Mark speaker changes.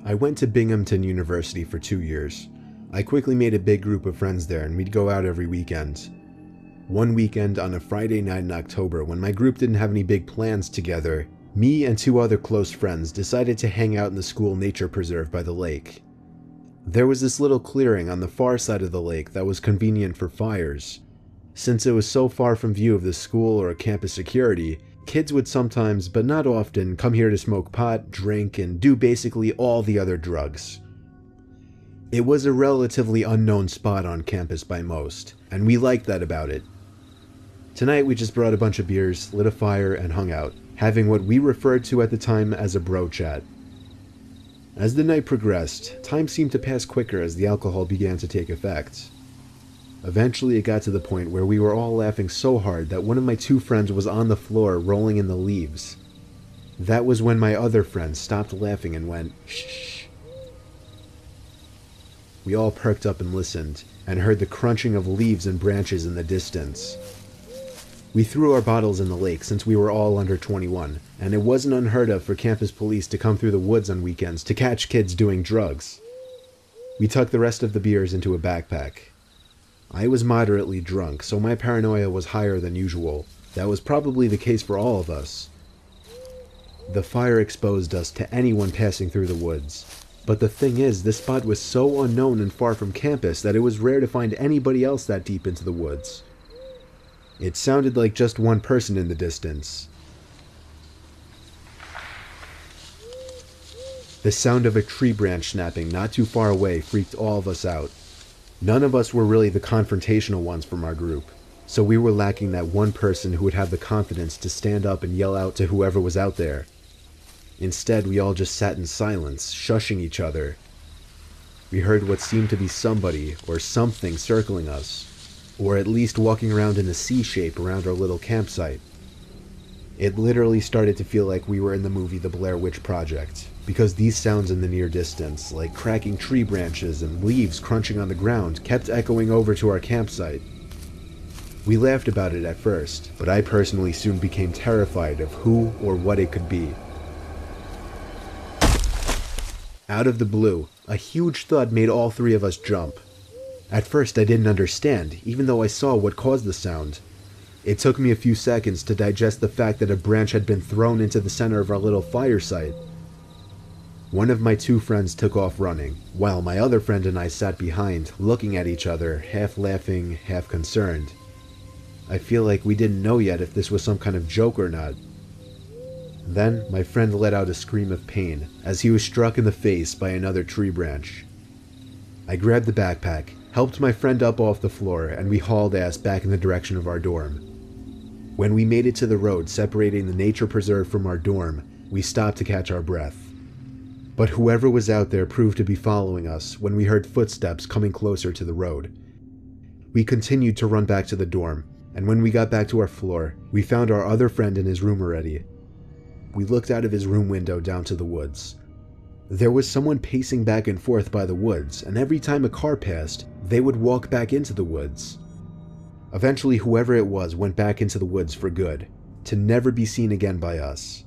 Speaker 1: I went to Binghamton University for 2 years. I quickly made a big group of friends there and we'd go out every weekend. One weekend on a Friday night in October, when my group didn't have any big plans together, me and 2 other close friends decided to hang out in the school nature preserve by the lake. There was this little clearing on the far side of the lake that was convenient for fires. Since it was so far from view of the school or campus security, kids would sometimes, but not often, come here to smoke pot, drink, and do basically all the other drugs. It was a relatively unknown spot on campus by most, and we liked that about it. Tonight we just brought a bunch of beers, lit a fire, and hung out, having what we referred to at the time as a bro chat. As the night progressed, time seemed to pass quicker as the alcohol began to take effect. Eventually it got to the point where we were all laughing so hard that one of my 2 friends was on the floor rolling in the leaves. That was when my other friend stopped laughing and went, "Shh." We all perked up and listened, and heard the crunching of leaves and branches in the distance. We threw our bottles in the lake since we were all under 21, and it wasn't unheard of for campus police to come through the woods on weekends to catch kids doing drugs. We tucked the rest of the beers into a backpack. I was moderately drunk, so my paranoia was higher than usual. That was probably the case for all of us. The fire exposed us to anyone passing through the woods. But the thing is, this spot was so unknown and far from campus that it was rare to find anybody else that deep into the woods. It sounded like just one person in the distance. The sound of a tree branch snapping not too far away freaked all of us out. None of us were really the confrontational ones from our group, so we were lacking that one person who would have the confidence to stand up and yell out to whoever was out there. Instead, we all just sat in silence, shushing each other. We heard what seemed to be somebody or something circling us, or at least walking around in a C shape around our little campsite. It literally started to feel like we were in the movie The Blair Witch Project, because these sounds in the near distance, like cracking tree branches and leaves crunching on the ground, kept echoing over to our campsite. We laughed about it at first, but I personally soon became terrified of who or what it could be. Out of the blue, a huge thud made all 3 of us jump. At first I didn't understand, even though I saw what caused the sound. It took me a few seconds to digest the fact that a branch had been thrown into the center of our little fire site. One of my 2 friends took off running, while my other friend and I sat behind, looking at each other, half laughing, half concerned. I feel like we didn't know yet if this was some kind of joke or not. Then, my friend let out a scream of pain, as he was struck in the face by another tree branch. I grabbed the backpack, helped my friend up off the floor, and we hauled ass back in the direction of our dorm. When we made it to the road separating the nature preserve from our dorm, we stopped to catch our breath. But whoever was out there proved to be following us when we heard footsteps coming closer to the road. We continued to run back to the dorm, and when we got back to our floor, we found our other friend in his room already. We looked out of his room window down to the woods. There was someone pacing back and forth by the woods, and every time a car passed, they would walk back into the woods. Eventually, whoever it was went back into the woods for good, to never be seen again by us.